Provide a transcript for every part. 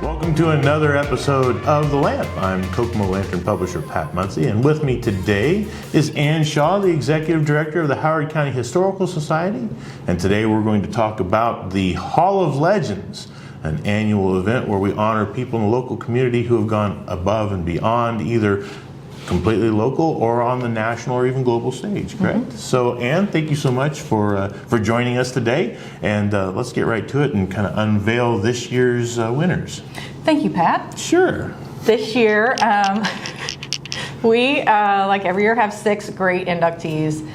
Welcome to another episode of The Lamp. I'm Kokomo Lantern Publisher Pat Munsey, and with me today is Ann Shaw, the Executive Director of the Howard County Historical Society. And today we're going to talk about the Hall of Legends, an annual event where we honor people in the local community who have gone above and beyond, either completely local or on the national or even global stage, correct? Mm-hmm. So Ann, thank you so much for joining us today, and let's get right to it and kind of unveil this year's winners. Thank you, Pat. Sure. This year, we, like every year, have 6 great inductees.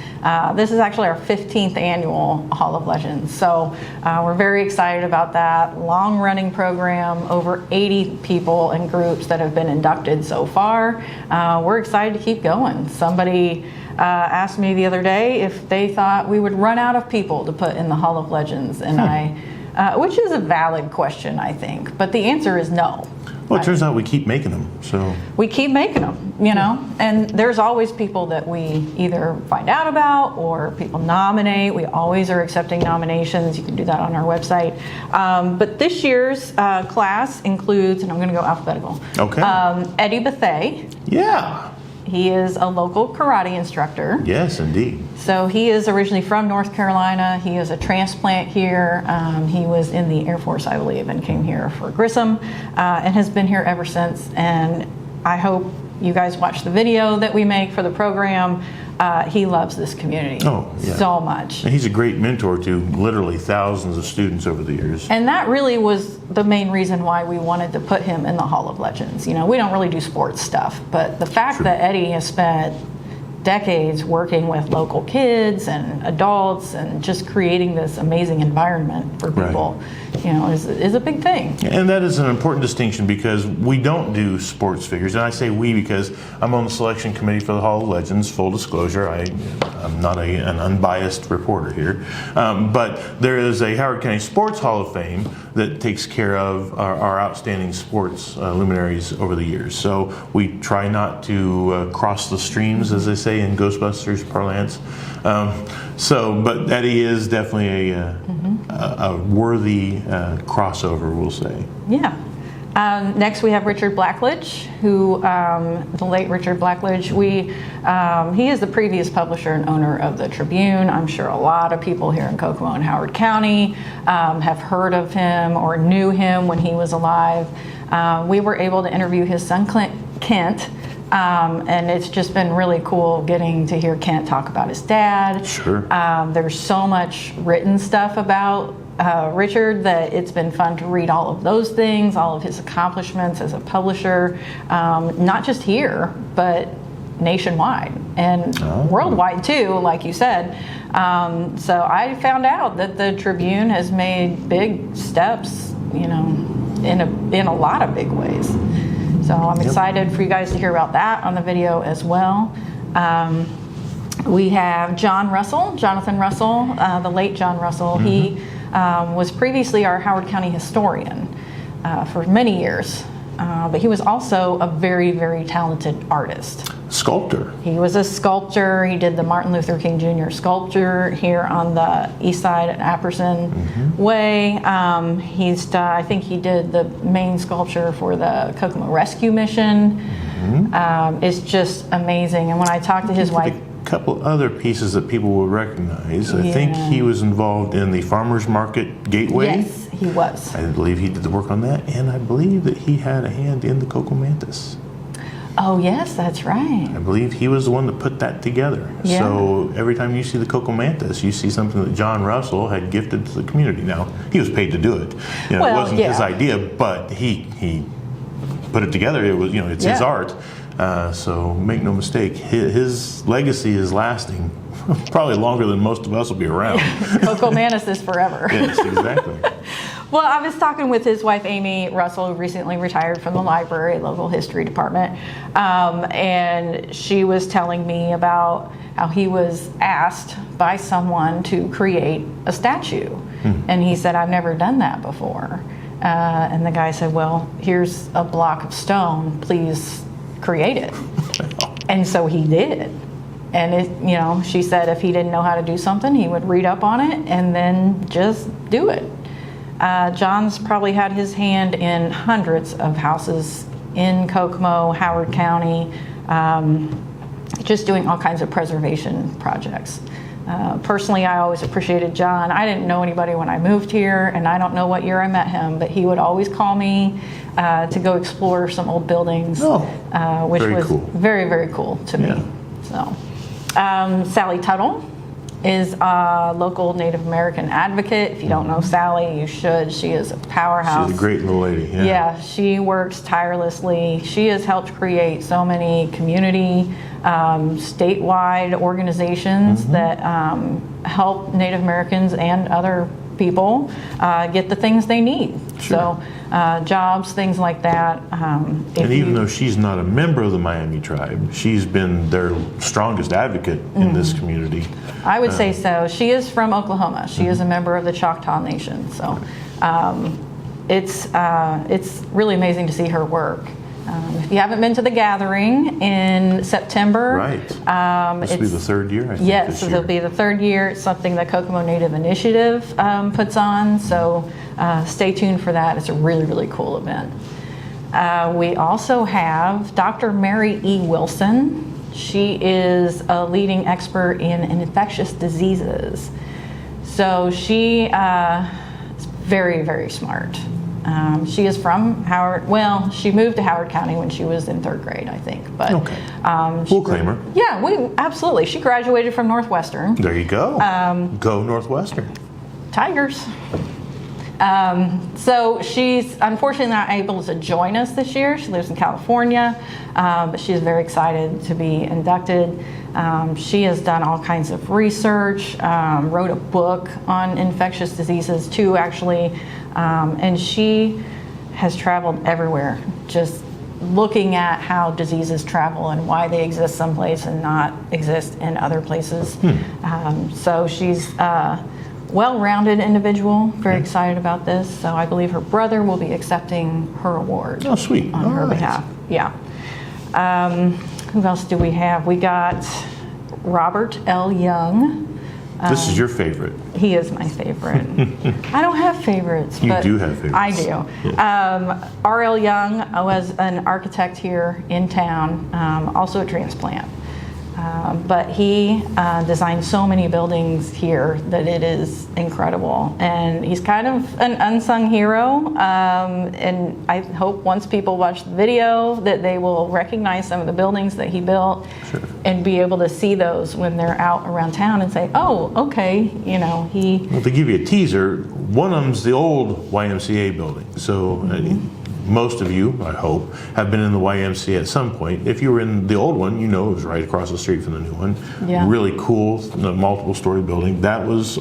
This is actually our 15th annual Hall of Legends, so we're very excited about that. Long-running program, over 80 people and groups that have been inducted so far. We're excited to keep going. Somebody asked me the other day if they thought we would run out of people to put in the Hall of Legends, and which is a valid question, I think, but the answer is no. Well, it turns out we keep making them, so. We keep making them, you know, and there's always people that we either find out about or people nominate. We always are accepting nominations. You can do that on our website. But this year's class includes, and I'm going to go alphabetical. Okay. Eddie Bethay. Yeah. He is a local karate instructor. Yes, indeed. So he is originally from North Carolina. He is a transplant here. He was in the Air Force, I believe, and came here for Grissom, and has been here ever since. And I hope you guys watch the video that we make for the program. He loves this community so much. And he's a great mentor to literally thousands of students over the years. And that really was the main reason why we wanted to put him in the Hall of Legends. You know, we don't really do sports stuff, but the fact that Eddie has spent decades working with local kids and adults and just creating this amazing environment for people, you know, is a big thing. And that is an important distinction because we don't do sports figures. And I say we because I'm on the selection committee for the Hall of Legends. Full disclosure, I'm not an unbiased reporter here. But there is a Howard County Sports Hall of Fame that takes care of our outstanding sports luminaries over the years. So we try not to cross the streams, as they say in Ghostbusters parlance. But Eddie is definitely a worthy crossover, we'll say. Yeah. Next we have Richard Blackledge, who, the late Richard Blackledge, he is the previous publisher and owner of the Tribune. I'm sure a lot of people here in Kokomo and Howard County have heard of him or knew him when he was alive. We were able to interview his son Kent, and it's just been really cool getting to hear Kent talk about his dad. Sure. There's so much written stuff about Richard that it's been fun to read all of those things, all of his accomplishments as a publisher, not just here, but nationwide and worldwide too, like you said. So I found out that the Tribune has made big steps, you know, in a lot of big ways. So I'm excited for you guys to hear about that on the video as well. We have Jonathan Russell, the late John Russell. Mm-hmm. He was previously our Howard County historian for many years, but he was also a very, very talented artist. Sculptor. He was a sculptor. He did the Martin Luther King Jr. sculpture here on the east side at Apperson Way. I think he did the main sculpture for the Kokomo Rescue Mission. It's just amazing. And when I talked to his wife, a couple other pieces that people will recognize. I think he was involved in the Farmers Market Gateway. Yes, he was. I believe he did the work on that, and I believe that he had a hand in the Kokomo Mantis. Oh, yes, that's right. I believe he was the one that put that together. Yeah. So every time you see the Kokomo Mantis, you see something that John Russell had gifted to the community. Now, he was paid to do it. You know, it wasn't his idea, but he put it together. It was, it's his art. So make no mistake, his legacy is lasting probably longer than most of us will be around. Kokomo Mantis is forever. Yes, exactly. Well, I was talking with his wife, Amy Russell, who recently retired from the library, local history department, and she was telling me about how he was asked by someone to create a statue. And he said, I've never done that before. And the guy said, well, here's a block of stone, please create it. And so he did. And she said if he didn't know how to do something, he would read up on it and then just do it. John's probably had his hand in hundreds of houses in Kokomo, Howard County, just doing all kinds of preservation projects. Personally, I always appreciated John. I didn't know anybody when I moved here, and I don't know what year I met him, but he would always call me to go explore some old buildings, which was cool. very, very cool to me. So, Sally Tuttle is a local Native American advocate. If you don't know Sally, you should. She is a powerhouse. She's a great little lady. Yeah, she works tirelessly. She has helped create so many community, statewide organizations that help Native Americans and other people get the things they need. Sure. So jobs, things like that. And even though she's not a member of the Miami tribe, she's been their strongest advocate in this community. I would say so. She is from Oklahoma. She is a member of the Choctaw Nation. So it's really amazing to see her work. If you haven't been to the gathering in September, Right. This will be the third year, I think. yes, this so year. it'll be the third year. It's something the Kokomo Native Initiative puts on. So stay tuned for that. It's a really, really cool event. We also have Dr. Mary E. Wilson. She is a leading expert in infectious diseases. So she is very, very smart. She is from Howard. Well, she moved to Howard County when she was in third grade, I think. But we'll claim her. Yeah, absolutely. She graduated from Northwestern. There you go. Go Northwestern. Tigers. So she's unfortunately not able to join us this year. She lives in California, but she's very excited to be inducted. She has done all kinds of research, wrote a book on infectious diseases too, actually, and she has traveled everywhere, just looking at how diseases travel and why they exist someplace and not exist in other places. So she's well-rounded indivival, very excited about this. So I believe her brother will be accepting her award. Oh, sweet. On her behalf. Yeah. Who else do we have? We got Robert L. Young. This is your favorite. He is my favorite. I don't have favorites. You but do have favorites. I do. Yeah. R.L. Young was an architect here in town, also a transplant. But he designed so many buildings here that it is incredible. And he's kind of an unsung hero. And I hope once people watch the video that they will recognize some of the buildings that he built and be able to see those when they're out around town and say, oh, okay, you know, he... Well, to give you a teaser, one of them's the old YMCA building. So most of you, I hope, have been in the YMCA at some point. If you were in the old one, you know it was right across the street from the new one. Yeah. Really cool, multiple-story building. That was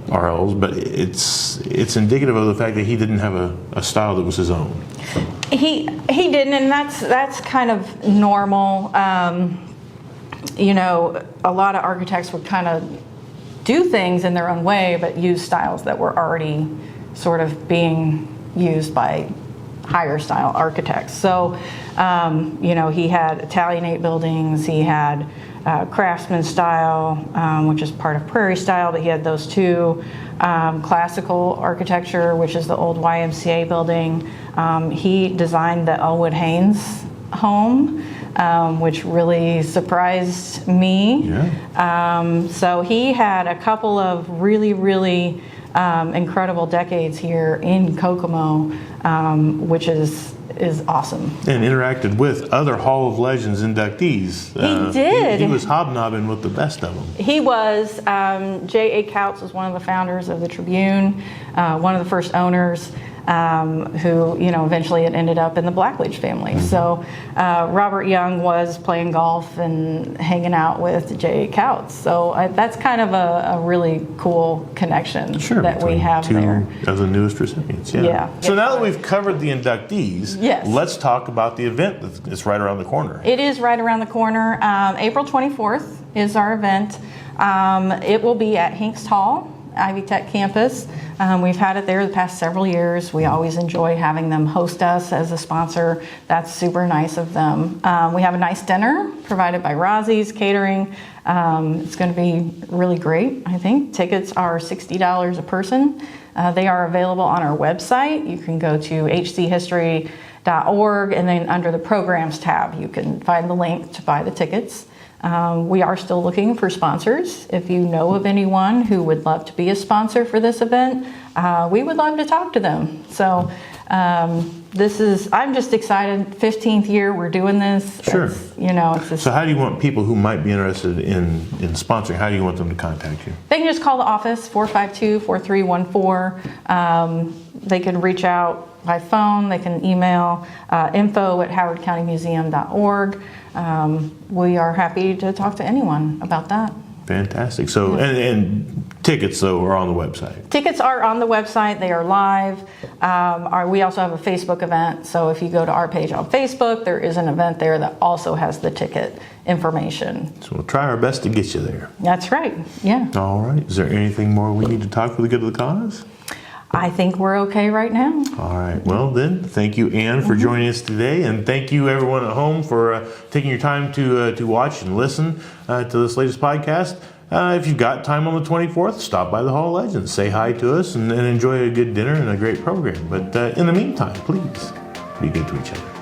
RL's, but it's indicative of the fact that he didn't have a style that was his own. He didn't, and that's kind of normal. You know, a lot of architects would kind of do things in their own way, but use styles that were already sort of being used by higher style architects. So, you know, he had Italianate buildings, he had craftsman style, which is part of prairie style, but he had those two. Classical architecture, which is the old YMCA building. He designed the Elwood Haynes home, which really surprised me. Yeah. So he had a couple of really incredible decades here in Kokomo, which is awesome. And interacted with other Hall of Legends inductees. He did. He was hobnobbing with the best of them. He was. J.A. Couts was one of the founders of the Tribune, one of the first owners. Who, you know, eventually it ended up in the Blackledge family. So Robert Young was playing golf and hanging out with J.A. Couts. So that's kind of a really cool connection that we have there. Two of the newest recipients, yeah. So now that we've covered the inductees, let's talk about the event that's right around the corner. It is right around the corner. April 24th is our event. It will be at Hinks Hall. Ivy Tech campus. We've had it there the past several years. We always enjoy having them host us as a sponsor. That's super nice of them. We have a nice dinner provided by Rosie's Catering. It's going to be really great, I think. Tickets are $60 a person. They are available on our website. You can go to hchistory.org, and then under the programs tab, you can find the link to buy the tickets. We are still looking for sponsors. If you know of anyone who would love to be a sponsor for this event, we would love to talk to them. So I'm just excited. 15th year we're doing this. Sure. It's So how do you want people who might be interested in sponsoring, how do you want them to contact you? They can just call the office, 452-4314. They can reach out by phone. They can email info@howardcountymuseum.org. We are happy to talk to anyone about that. Fantastic. So, and tickets, though, are on the website. Tickets are on the website. They are live. We also have a Facebook event. So if you go to our page on Facebook, there is an event there that also has the ticket information. So we'll try our best to get you there. That's right. Yeah. All right. Is there anything more we need to talk for the good of the cause? I think we're okay right now. All right. Well, then, thank you, Ann, for joining us today. And thank you, everyone at home, for taking your time to watch and listen to this latest podcast. If you've got time on the 24th, stop by the Hall of Legends, say hi to us, and enjoy a good dinner and a great program. But in the meantime, please be good to each other.